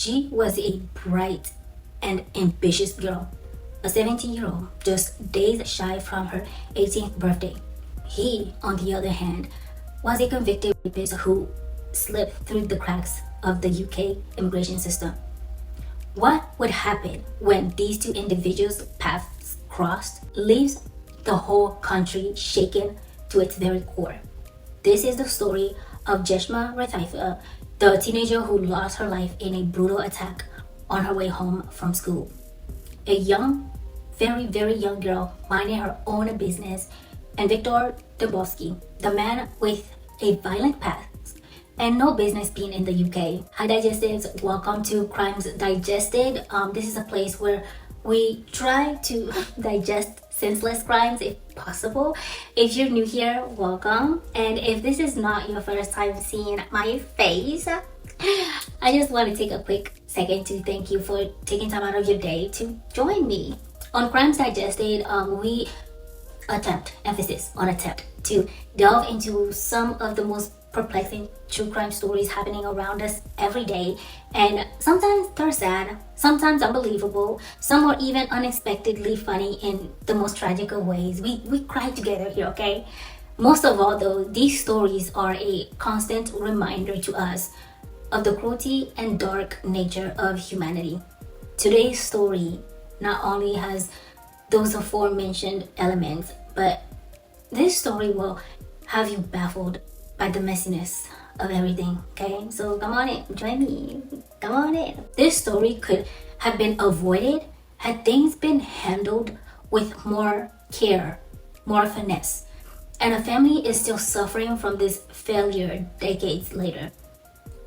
She was a bright and ambitious girl, a 17-year-old, just days shy from her 18th birthday. He, on the other hand, was a convicted rapist who slipped through the cracks of the UK immigration system. What would happen when these two individuals' paths crossed leaves the whole country shaken to its very core. This is the story of Jeshma Raithatha, the teenager who lost her life in a brutal attack on her way home from school. A young, very young girl minding her own business, and Viktor Dembovskis, the man with a violent past and no business being in the UK. Hi Digestives, welcome to Crimes Digested. This is a place where we try to digest senseless crimes if possible. If you're new here, welcome. And if this is not your first time seeing my face, I just want to take a quick second to thank you for taking time out of your day to join me. On Crimes Digested, we attempt to delve into some of the most perplexing true crime stories happening around us every day, and sometimes they're sad, sometimes unbelievable, some are even unexpectedly funny in the most tragic of ways. We cry together here, okay? Most of all though, these stories are a constant reminder to us of the cruelty and dark nature of humanity. Today's story not only has those aforementioned elements, but this story will have you baffled by the messiness of everything, okay? So come on in, join me, come on in. This story could have been avoided had things been handled with more care, more finesse. And a family is still suffering from this failure decades later.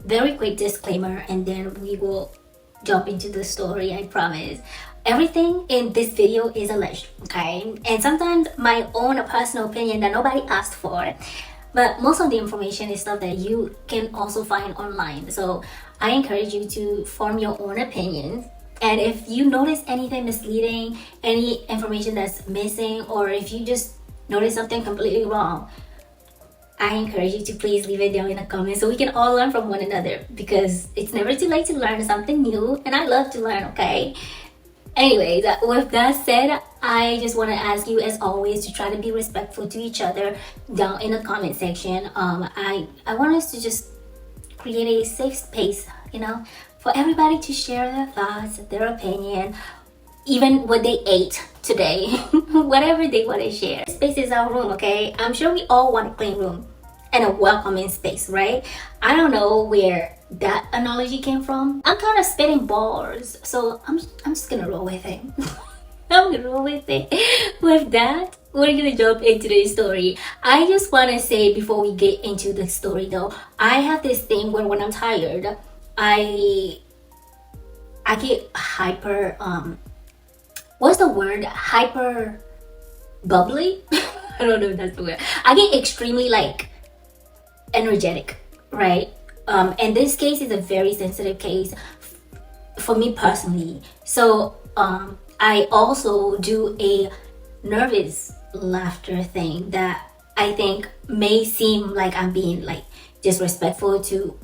Very quick disclaimer, and then we will jump into the story, I promise. Everything in this video is alleged, okay? And sometimes my own personal opinion that nobody asked for. But most of the information is stuff that you can also find online. So I encourage you to form your own opinions. And if you notice anything misleading, any information that's missing, or if you just notice something completely wrong, I encourage you to please leave it down in the comments so we can all learn from one another, because it's never too late to learn something new, and I love to learn, okay? Anyways, with that said, I just want to ask you, as always, to try to be respectful to each other down in the comment section. I want us to just create a safe space, you know, for everybody to share their thoughts, their opinion, even what they ate today, whatever they want to share. Space is our room, okay? I'm sure we all want a clean room and a welcoming space, right? I don't know where that analogy came from. I'm kind of spitting bars, so I'm just gonna roll with it. I'm gonna roll with it. With that, we're gonna jump into the story. I just want to say before we get into the story though, I have this thing where when I'm tired, I get hyper what's the word? Hyper bubbly? I don't know if that's the word. I get extremely like energetic, right? And this case is a very sensitive case for me personally. So I also do a nervous laughter thing that I think may seem like I'm being like disrespectful to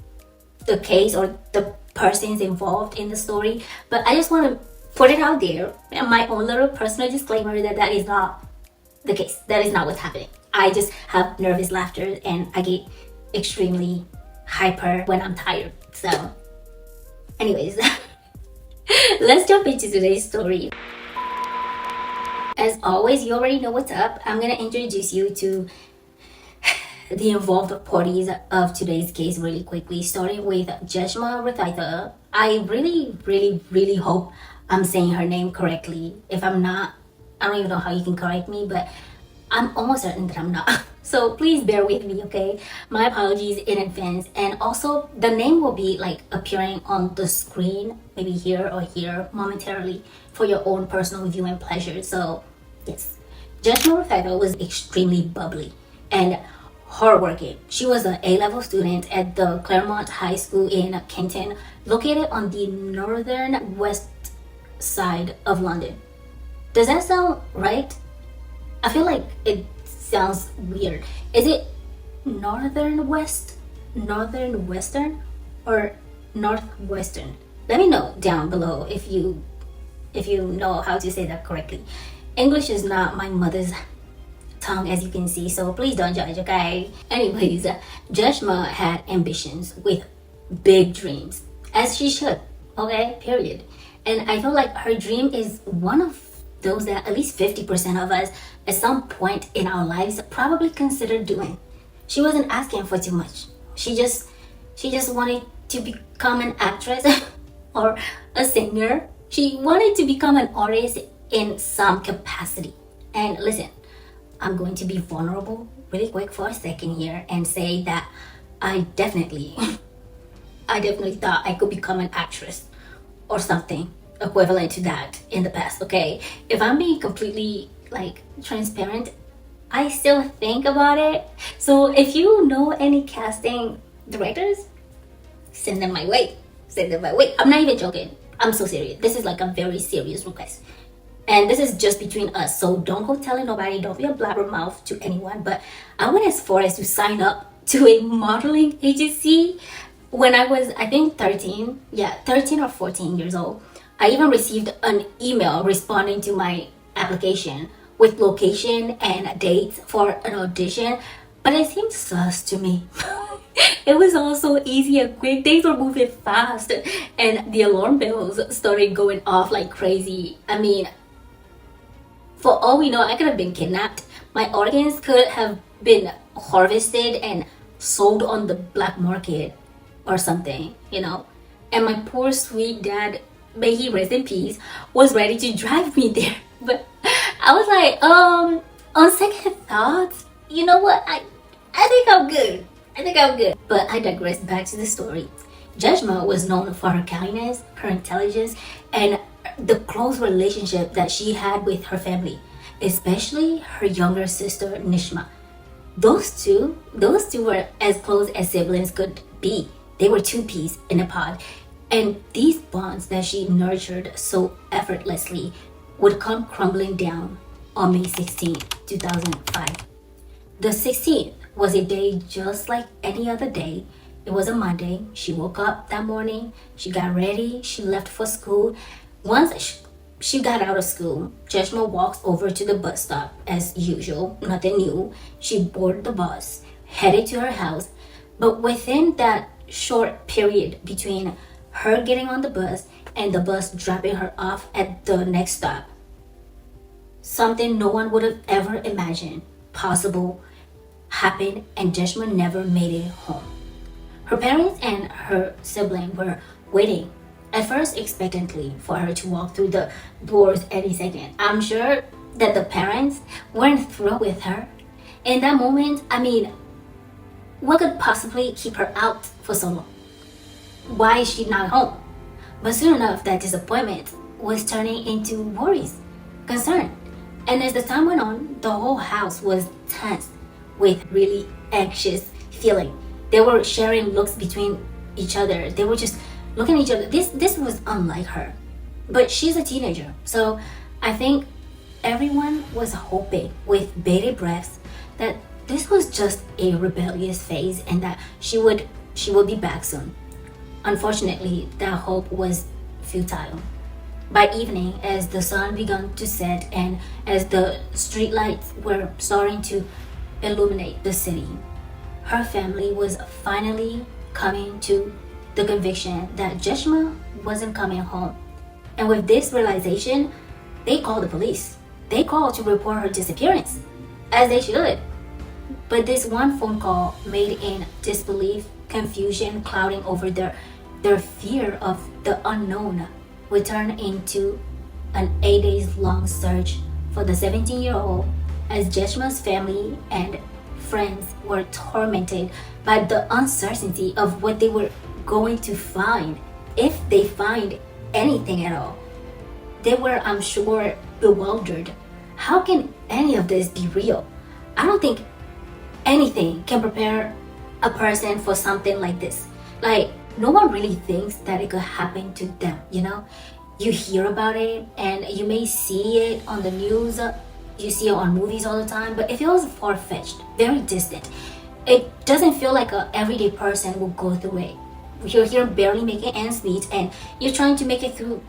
the case or the persons involved in the story, but I just want to put it out there, and my own little personal disclaimer that is not the case. That is not what's happening. I just have nervous laughter and I get extremely hyper when I'm tired. So anyways, let's jump into today's story. As always, you already know what's up. I'm gonna introduce you to the involved parties of today's case really quickly, starting with Jeshma Raithatha. I really hope I'm saying her name correctly. If I'm not, I don't even know how you can correct me, but I'm almost certain that I'm not. So please bear with me, okay? My apologies in advance. And also, the name will be like appearing on the screen, maybe here or here momentarily, for your own personal viewing pleasure. So yes, Jeshma Raithatha was extremely bubbly and hardworking. She was an A-level student at the Claremont High School in Kenton, located on the northern west side of London. Does that sound right? I feel like it sounds weird. Is it northern west, northern western, or northwestern? Let me know down below if you know how to say that correctly. English is not my mother's tongue, as you can see, so please don't judge, okay? Anyways, Jeshma had ambitions with big dreams, as she should, okay? Period. And I feel like her dream is one of those that at least 50% of us at some point in our lives probably considered doing. She wasn't asking for too much. She just wanted to become an actress or a singer. She wanted to become an artist in some capacity. And listen, I'm going to be vulnerable really quick for a second here and say that I definitely thought I could become an actress or something equivalent to that in the past, okay? If I'm being completely transparent, I still think about it. So if you know any casting directors, send them my way. I'm not even joking. I'm so serious. This is like a very serious request. And this is just between us. So don't go telling nobody. Don't be a blabbermouth to anyone. But I went as far as to sign up to a modeling agency when I was, I think, 13 or 14 years old. I even received an email responding to my application with location and dates for an audition. But it seemed sus to me. It was all so easy and quick. Things were moving fast. And the alarm bells started going off like crazy. I mean, for all we know, I could have been kidnapped. My organs could have been harvested and sold on the black market or something, you know. And my poor sweet dad, may he rest in peace, was ready to drive me there. But I was like, on second thoughts, you know what? I think I'm good. But I digress. Back to the story. Jeshma was known for her kindness, her intelligence, and the close relationship that she had with her family, especially her younger sister Nishma. Those two were as close as siblings could be. They were two peas in a pod. And these bonds that she nurtured so effortlessly would come crumbling down on May 16, 2005. The 16th was a day just like any other day. It was a Monday. She woke up that morning. She got ready. She left for school. Once she got out of school, Jeshma walks over to the bus stop as usual. Nothing new. She boarded the bus, headed to her house. But within that short period between her getting on the bus and the bus dropping her off at the next stop, something no one would have ever imagined possible happened, and Jeshma never made it home. Her parents and her sibling were waiting, at first expectantly, for her to walk through the doors any second. I'm sure that the parents weren't thrilled with her. In that moment, I mean, what could possibly keep her out for so long? Why is she not home? But soon enough, that disappointment was turning into worries, concern. And as the time went on, the whole house was tense with really anxious feeling. They were sharing looks between each other. They were just looking at each other. This was unlike her. But she's a teenager. So I think everyone was hoping with bated breath that this was just a rebellious phase and that she would be back soon. Unfortunately, that hope was futile. By evening, as the sun began to set and as the streetlights were starting to illuminate the city, her family was finally coming to the conviction that Jeshma wasn't coming home. And with this realization, they called the police. They called to report her disappearance, as they should. But this one phone call made in disbelief, confusion clouding over their fear of the unknown would turn into an 8 days long search for the 17-year-old, as Jeshma's family and friends were tormented by the uncertainty of what they were going to find, if they find anything at all. They were, I'm sure, bewildered. How can any of this be real? I don't think anything can prepare a person for something like this. Like, no one really thinks that it could happen to them, you know? You hear about it and you may see it on the news, you see it on movies all the time, but it feels far-fetched, very distant. It doesn't feel like an everyday person will go through it. you're here barely making ends meet, and you're trying to make it through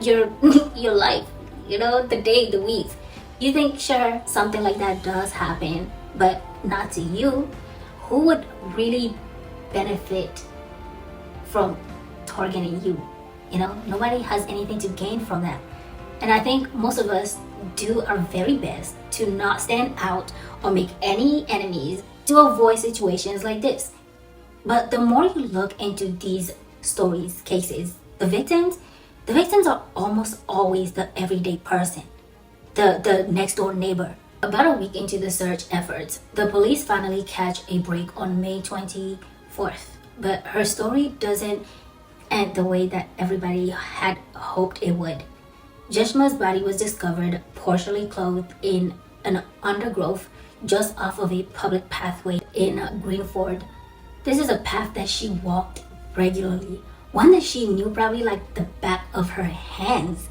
your your life, the day, the week. You think, sure, something like that does happen, but not to you. Who would really benefit from targeting you? Nobody has anything to gain from that. And I think most of us do our very best to not stand out or make any enemies to avoid situations like this. But the more you look into these stories, cases, the victims are almost always the everyday person, the next door neighbor. About a week into the search efforts, the police finally catch a break on May 24th. But her story doesn't end the way that everybody had hoped it would. Jeshma's body was discovered partially clothed in an undergrowth just off of a public pathway in Greenford. This is a path that she walked regularly, one that she knew probably like the back of her hands.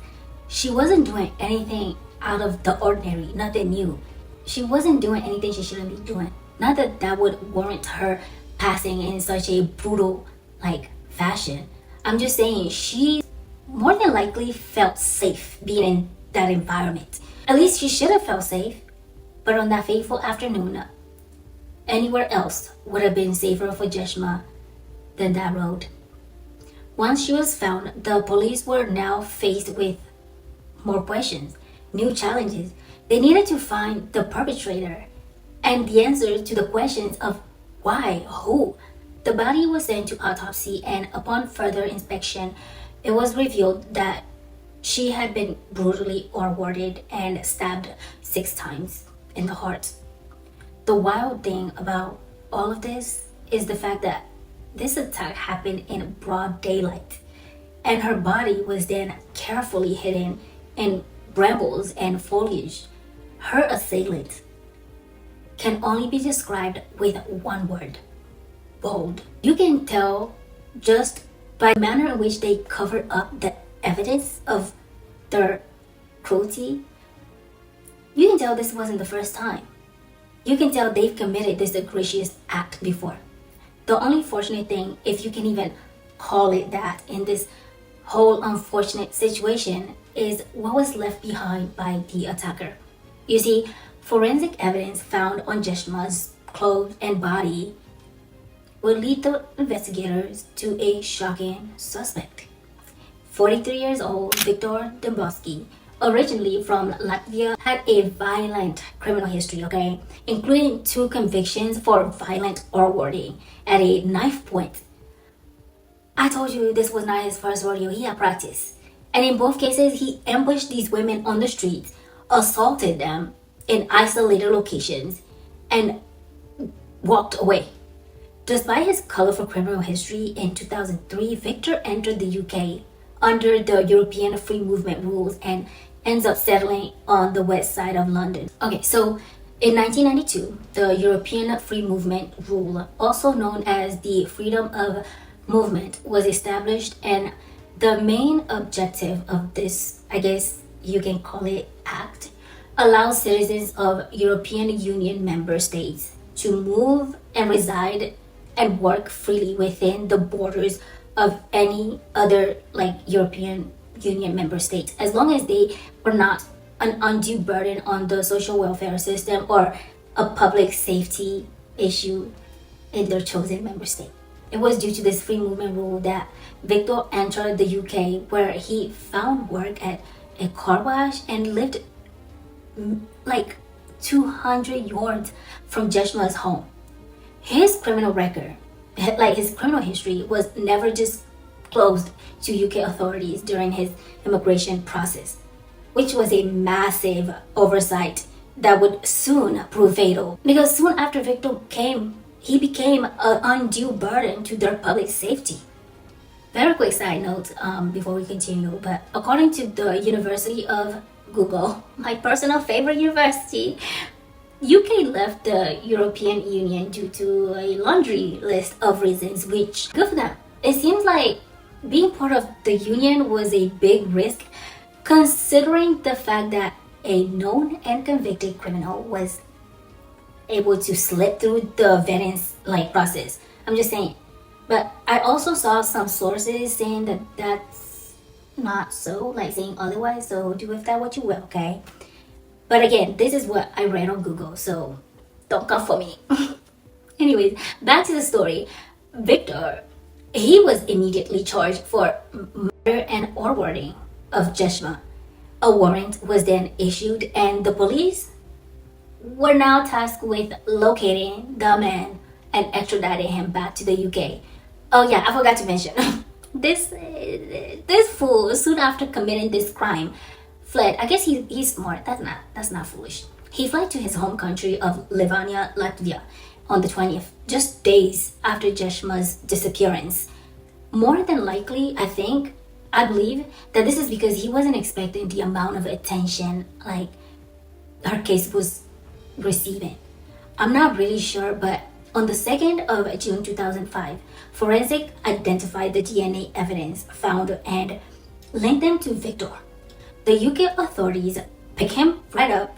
She wasn't doing anything out of the ordinary, nothing new. She wasn't doing anything she shouldn't be doing. Not that that would warrant her passing in such a brutal fashion. I'm just saying she more than likely felt safe being in that environment. At least she should have felt safe. But on that fateful afternoon, anywhere else would have been safer for Jeshma than that road. Once she was found, the police were now faced with more questions, new challenges. They needed to find the perpetrator and the answer to the questions of why, who. The body was sent to autopsy, and upon further inspection, it was revealed that she had been brutally awarded and stabbed 6 times in the heart. The wild thing about all of this is the fact that this attack happened in broad daylight, and her body was then carefully hidden in brambles and foliage. Her assailant can only be described with one word: bold. You can tell just by the manner in which they covered up the evidence of their cruelty. You can tell this wasn't the first time. You can tell they've committed this egregious act before. The only fortunate thing, if you can even call it that, in this whole unfortunate situation is what was left behind by the attacker. You see, forensic evidence found on Jeshma's clothes and body would lead the investigators to a shocking suspect. 43 years old Viktor Dembovskis, originally from Latvia, had a violent criminal history, including 2 convictions for violent R-wording at a knife point. I told you this was not his first rodeo. He had practice. And in both cases, he ambushed these women on the streets, assaulted them in isolated locations, and walked away. Despite his colorful criminal history, in 2003, Viktor entered the UK under the European free movement rules and ends up settling on the west side of London. So in 1992, the European free movement rule, also known as the freedom of movement, was established, and the main objective of this, I guess you can call it act, allows citizens of European Union member states to move and reside and work freely within the borders of any other European Union member states, as long as they were not an undue burden on the social welfare system or a public safety issue in their chosen member state. It was due to this free movement rule that Viktor entered the UK, where he found work at a car wash and lived 200 yards from Jeshma's home. His criminal record, his criminal history, was never just closed to UK authorities during his immigration process, which was a massive oversight that would soon prove fatal, because soon after Viktor came, he became an undue burden to their public safety. Very quick side note before we continue, but according to the University of Google, my personal favorite university, UK left the European Union due to a laundry list of reasons, which, good for them. It seems like being part of the Union was a big risk, considering the fact that a known and convicted criminal was able to slip through the vetting process. I'm just saying, But I also saw some sources saying that that's not so, like saying otherwise. So do with that what you will, okay? But again, this is what I read on Google, so don't come for me. Anyways, back to the story. Victor, he was immediately charged for murder and forwarding of Jeshma. A warrant was then issued, and the police were now tasked with locating the man and extraditing him back to the UK. Oh yeah, I forgot to mention this fool, soon after committing this crime, fled. I guess he's smart. That's not foolish. He fled to his home country of Livonia, Latvia, on the 20th, just days after Jeshma's disappearance. More than likely, I believe that this is because he wasn't expecting the amount of attention like her case was receiving. I'm not really sure, but on the 2nd of June 2005, forensic identified the DNA evidence found and linked them to Victor. The UK authorities picked him right up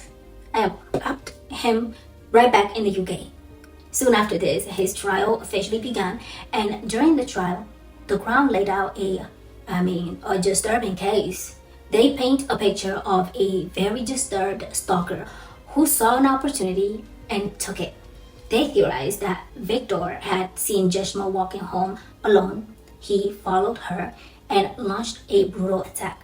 and popped him right back in the UK. Soon after this, his trial officially began, and during the trial, the Crown laid out a disturbing case. They paint a picture of a very disturbed stalker who saw an opportunity and took it. They theorized that Victor had seen Jeshma walking home alone. He followed her and launched a brutal attack.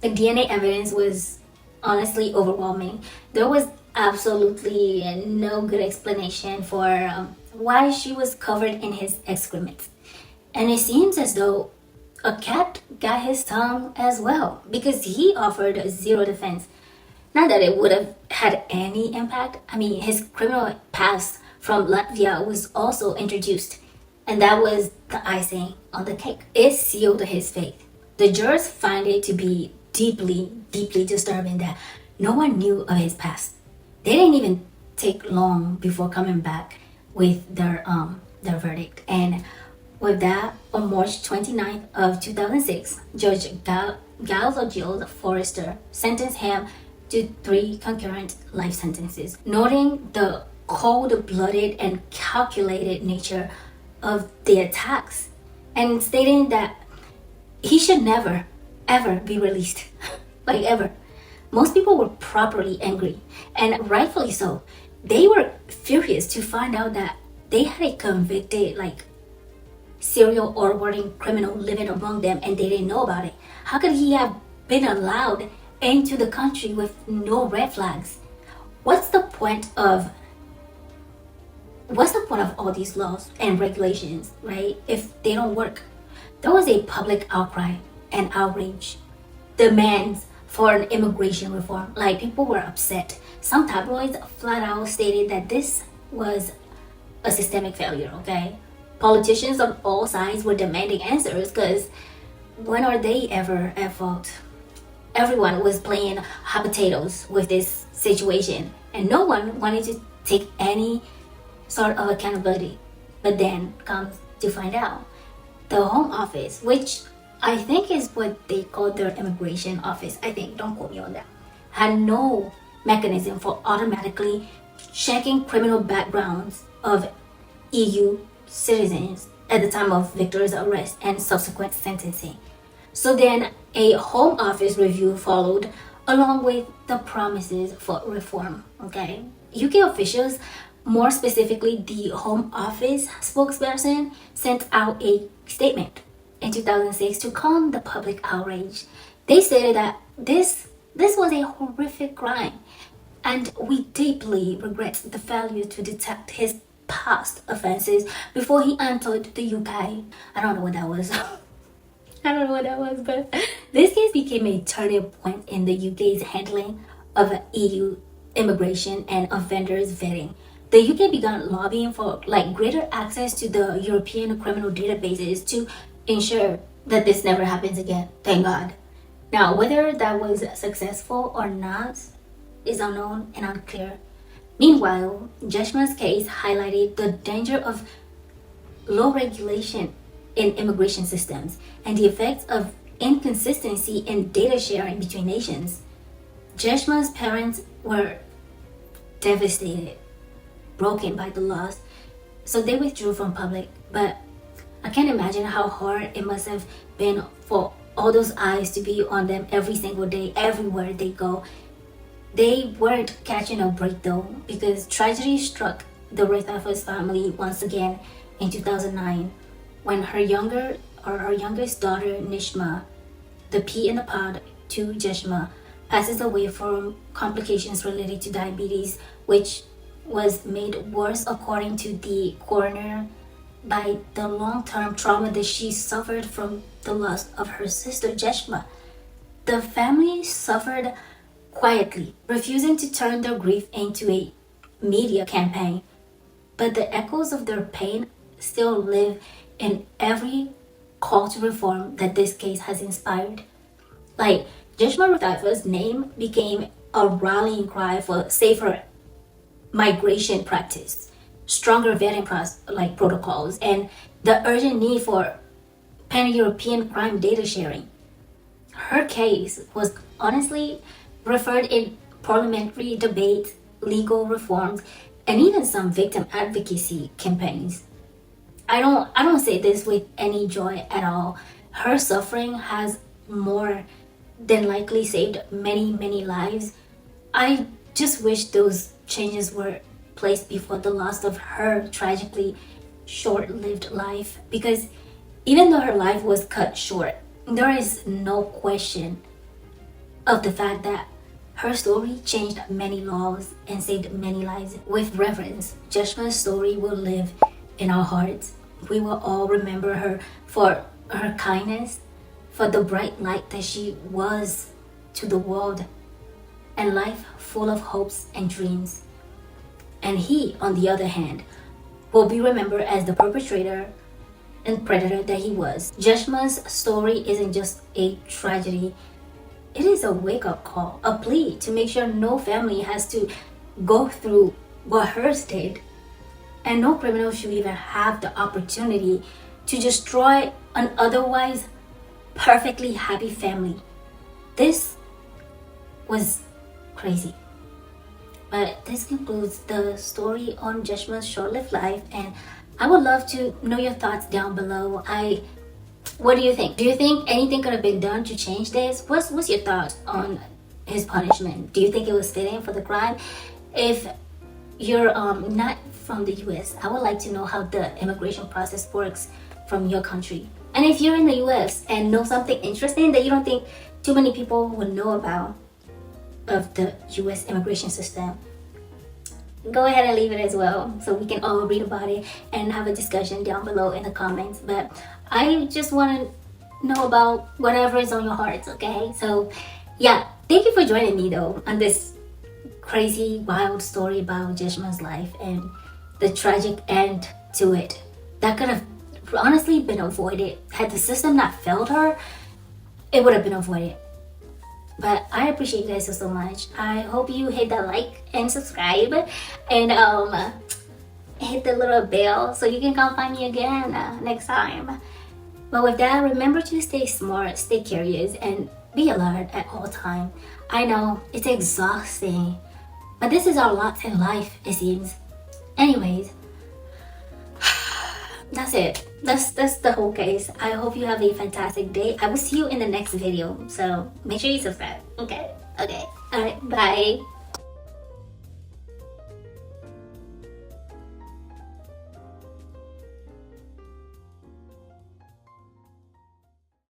The DNA evidence was honestly overwhelming. There was absolutely no good explanation for why she was covered in his excrement. And it seems as though a cat got his tongue as well, because he offered zero defense. Not that it would have had any impact. His criminal past from Latvia was also introduced, and that was the icing on the cake. It sealed his fate. The jurors find it to be deeply, deeply disturbing that no one knew of his past. They didn't even take long before coming back with their verdict. And with that, on March 29th of 2006, Judge Galvagil Forrester sentenced him to 3 concurrent life sentences, noting the cold-blooded and calculated nature of the attacks, and stating that he should never, ever be released. Like ever. Most people were properly angry, and rightfully so. They were furious to find out that they had a convicted, serial forwarding criminal living among them, and they didn't know about it. How could he have been allowed into the country with no red flags? What's the point of all these laws and regulations, right, if they don't work? There was a public outcry and outrage, demands for an immigration reform. People were upset. Some tabloids flat out stated that this was a systemic failure, okay? Politicians on all sides were demanding answers, because when are they ever at fault? Everyone was playing hot potatoes with this situation, and no one wanted to take any sort of accountability. But then comes to find out, the Home Office, which I think is what they call their immigration office, I think, don't quote me on that, had no mechanism for automatically checking criminal backgrounds of EU citizens at the time of Victor's arrest and subsequent sentencing. So then a Home Office review followed, along with the promises for reform, okay? UK officials, more specifically the Home Office spokesperson, sent out a statement in 2006 to calm the public outrage. They stated that this was a horrific crime, and we deeply regret the failure to detect his past offenses before he entered the UK. I don't know what that was. I don't know what that was, but this case became a turning point in the UK's handling of EU immigration and offenders vetting. The UK began lobbying for greater access to the European criminal databases to ensure that this never happens again. Thank God. Now, whether that was successful or not is unknown and unclear. Meanwhile, Jeshma's case highlighted the danger of low regulation in immigration systems and the effects of inconsistency in data sharing between nations. Jeshma's parents were devastated, broken by the loss, so they withdrew from public. But I can't imagine how hard it must have been for all those eyes to be on them every single day, everywhere they go. They weren't catching a break though, because tragedy struck the Raithatha's family once again in 2009 when her youngest daughter Nishma, the pea in the pod to Jeshma, passes away from complications related to diabetes, which was made worse according to the coroner by the long-term trauma that she suffered from the loss of her sister Jeshma. The family suffered quietly, refusing to turn their grief into a media campaign, but the echoes of their pain still live in every call to reform that this case has inspired. Like, Jeshma Raithatha's name became a rallying cry for safer migration practice, stronger vetting protocols, and the urgent need for pan-European crime data sharing. Her case was honestly referred in parliamentary debates, legal reforms, and even some victim advocacy campaigns. I don't say this with any joy at all. Her suffering has more than likely saved many lives. I just wish those changes were placed before the loss of her tragically short-lived life, because even though her life was cut short, there is no question of the fact that her story changed many laws and saved many lives. With reverence, Jeshma's story will live in our hearts. We will all remember her for her kindness, for the bright light that she was to the world, and life full of hopes and dreams. And he, on the other hand, will be remembered as the perpetrator and predator that he was. Jeshma's story isn't just a tragedy, it is a wake-up call, a plea to make sure no family has to go through what hers did. And no criminal should even have the opportunity to destroy an otherwise perfectly happy family. This was crazy. But this concludes the story on Jeshma's short-lived life, and I would love to know your thoughts down below. What do you think? Do you think anything could have been done to change this? What's your thoughts on his punishment? Do you think it was fitting for the crime? If you're not from the US, I would like to know how the immigration process works from your country. And if you're in the US and know something interesting that you don't think too many people would know about of the US immigration system, go ahead and leave it as well, so we can all read about it and have a discussion down below in the comments. But I just want to know about whatever is on your hearts, okay? So yeah, thank you for joining me though on this crazy wild story about Jeshma's life and the tragic end to it that could have honestly been avoided. Had the system not failed her, it would have been avoided. But I appreciate you guys so much. I hope you hit that like and subscribe, and hit the little bell so you can come find me again next time. But with that, remember to stay smart, stay curious, and be alert at all time. I know it's exhausting, but this is our lot in life, it seems. Anyways, that's it. That's the whole case. I hope you have a fantastic day. I will see you in the next video, so make sure you subscribe. Okay. All right, bye.